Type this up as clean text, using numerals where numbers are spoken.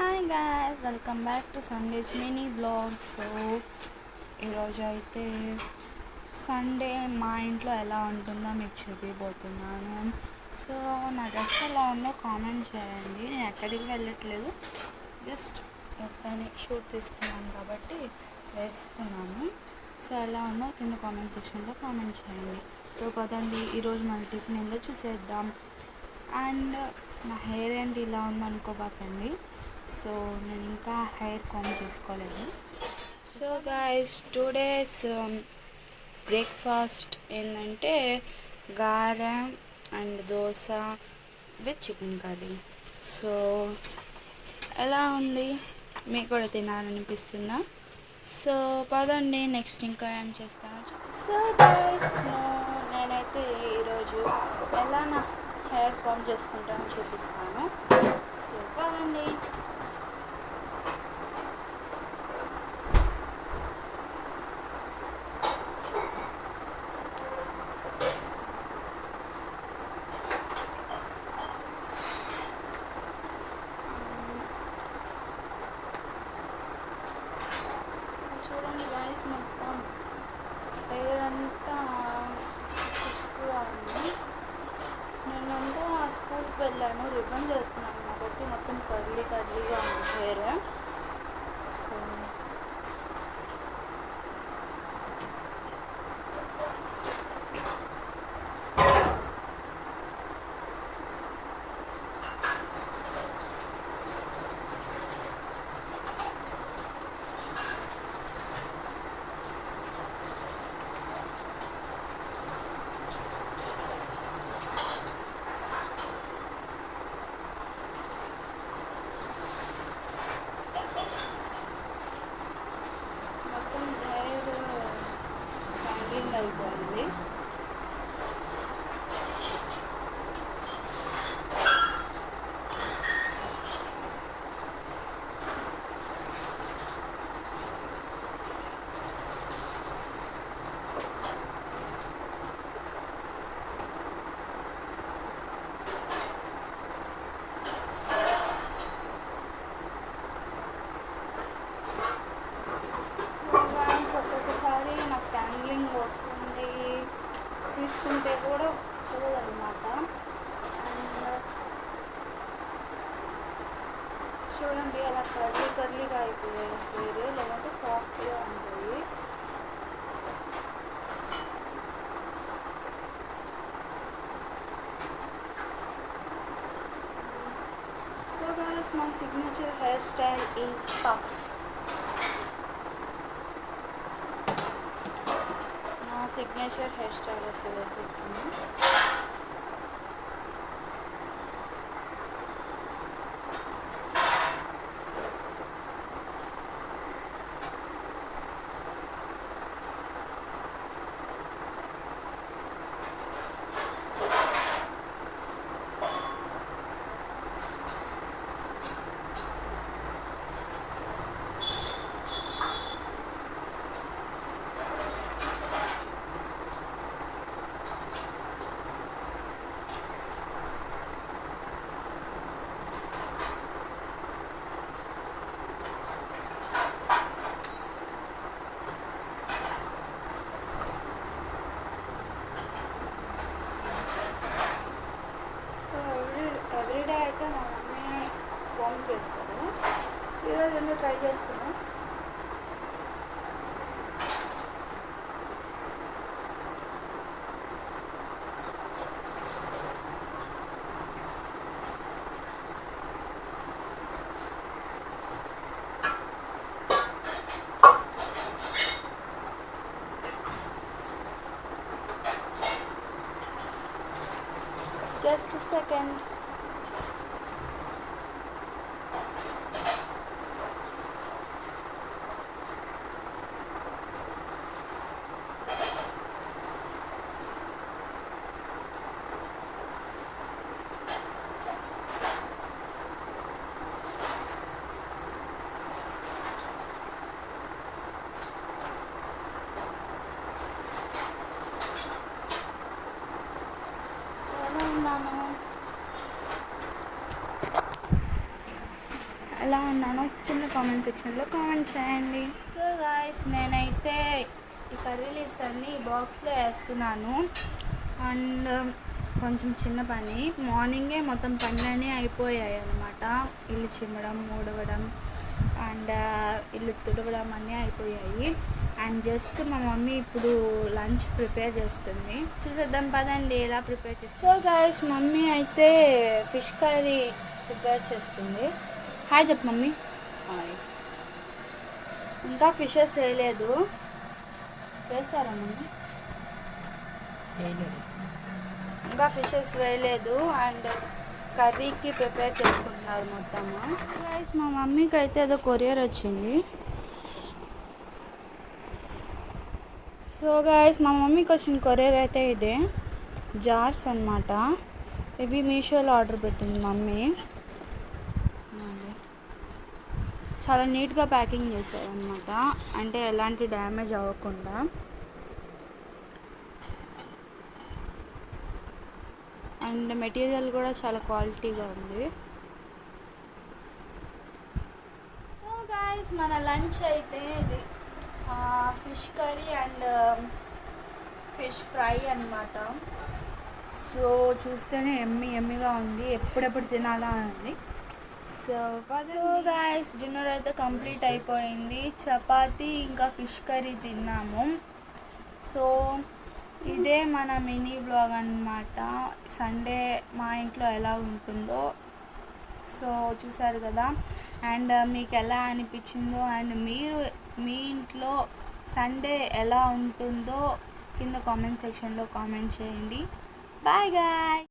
Hi guys, welcome back to Sundays mini blog. So ఈరోజు అయితే Sunday మా ఇంట్లో ఎలా ఉంటుందో మీకు చూపిపోతున్నాను. సో నా డ్రెస్ ఎలా ఉందో కామెంట్ చేయండి. నేను ఎక్కడికి వెళ్ళట్లేదు, జస్ట్ పని షూట్ తీసుకున్నాను కాబట్టి వేసుకున్నాను. సో ఎలా ఉందో కింద కామెంట్ సెక్షన్లో కామెంట్ చేయండి. సో పదండి, ఈరోజు మన టిఫిన్ ఏందో చూసేద్దాం. అండ్ నా హెయిర్ ఏంటి ఇలా ఉందనుకోబాకండి. సో నేను ఇంకా హెయిర్ కామ్ చేసుకోలేదు. సో గాయస్, టుడేస్ బ్రేక్ఫాస్ట్ ఏంటంటే gare and dosa with chicken curry. So ఎలా ఉంది, మీకు కూడా తినాలనిపిస్తుందా? సో పదండి, నెక్స్ట్ ఇంకా ఏం చేస్తాను. సో గాయస్, నేనైతే ఈరోజు ఎలా నా హెయిర్ కామ్ చేసుకుంటానో చూపిస్తాను. సో పదండి. చూడండి గాయస్, మొత్తం హెయిర్ అంతా ఎక్కువ ఉంది. నేనంతా స్కూల్కి వెళ్ళాను, రిబ్బన్ చేసుకున్నాను కాబట్టి మొత్తం కర్లీగా ఉంది హెయిర్. సో మొత్తం హెయిర్ హ్యాంగింగ్ అయిపోయింది. ఒక్కొక్కసారి నాకు ట్యాంగ్లింగ్ వస్తుంది, తీసుకుంటే కూడా పోదన్నమాట. అండ్ చూడండి, అలా కర్లీగా అయిపోయాయి హెయిర్, లేదంటే సాఫ్ట్గా ఉంటుంది. So guys, my signature hair style is puff. నా సిగ్నేచర్ హెయిర్ స్టైల్ అసలు పెట్టుకున్నాను. ఎవ్రీడే అయితే మా మమ్మీ ఫోన్ చేస్తారు. ఈరోజు ఎందుకు ట్రై చేస్తున్నాను. Just second. సో ఉన్నాను. ఎలా ఉన్నానో కింద కామెంట్ సెక్షన్లో కామెంట్ చేయండి. సో గాయస్, నేనైతే ఈ కర్రీ లీవ్స్ అన్నీ బాక్స్లో వేస్తున్నాను. అండ్ కొంచెం చిన్న పని, మార్నింగే మొత్తం పనులన్నీ అయిపోయాయి అన్నమాట. ఇల్లు చిమ్మడం, ఊడవడం అండ్ ఇల్లు తుడవడం అన్నీ అయిపోయాయి. అండ్ జస్ట్ మా మమ్మీ ఇప్పుడు లంచ్ ప్రిపేర్ చేస్తుంది. చూసేద్దాం పదండి ఎలా ప్రిపేర్ చేస్తుంది. సో గైస్, మమ్మీ అయితే ఫిష్ కర్రీ ప్రిపేర్ చేస్తుంది. హాయ్ చెప్పు మమ్మీ. హాయ్. ఇంకా ఫిషెస్ వేయలేదు. వేసారా మమ్మీ? ఇంకా ఫిషెస్ వేయలేదు. అండ్ కర్రీకి ప్రిపేర్ చేసుకుంటున్నారు మొత్తము. గైస్, మా మమ్మీకి అయితే ఏదో కొరియర్ వచ్చింది. సో గైస్, మా మమ్మీకి వచ్చిన కొరియర్ అయితే ఇదే జార్స్ అన్నమాట. ఇవి మీషోలో ఆర్డర్ పెట్టింది మమ్మీ. చాలా నీట్గా ప్యాకింగ్ చేశారనమాట, అంటే ఎలాంటి డ్యామేజ్ అవ్వకుండా. అండ్ మెటీరియల్ కూడా చాలా క్వాలిటీగా ఉంది. సో గైస్, మన లంచ్ అయితే ఇది fish curry and fish fry అన్నమాట. సో చూస్తేనే ఎమ్మిగా ఉంది, ఎప్పుడెప్పుడు తినాలా ఉంది. సో గైస్, డిన్నర్ అయితే కంప్లీట్ అయిపోయింది. చపాతీ ఇంకా ఫిష్ కర్రీ తిన్నాము. సో ఇదే మన మినీ వ్లాగ్ అన్నమాట. సండే మా ఇంట్లో ఎలా ఉంటుందో సో చూసారు కదా. అండ్ మీకు ఎలా అనిపించిందో అండ్ మీరు మీ ఇంట్లో సండే ఎలా ఉంటుందో కింద కామెంట్ సెక్షన్లో కామెంట్ చేయండి. Bye guy.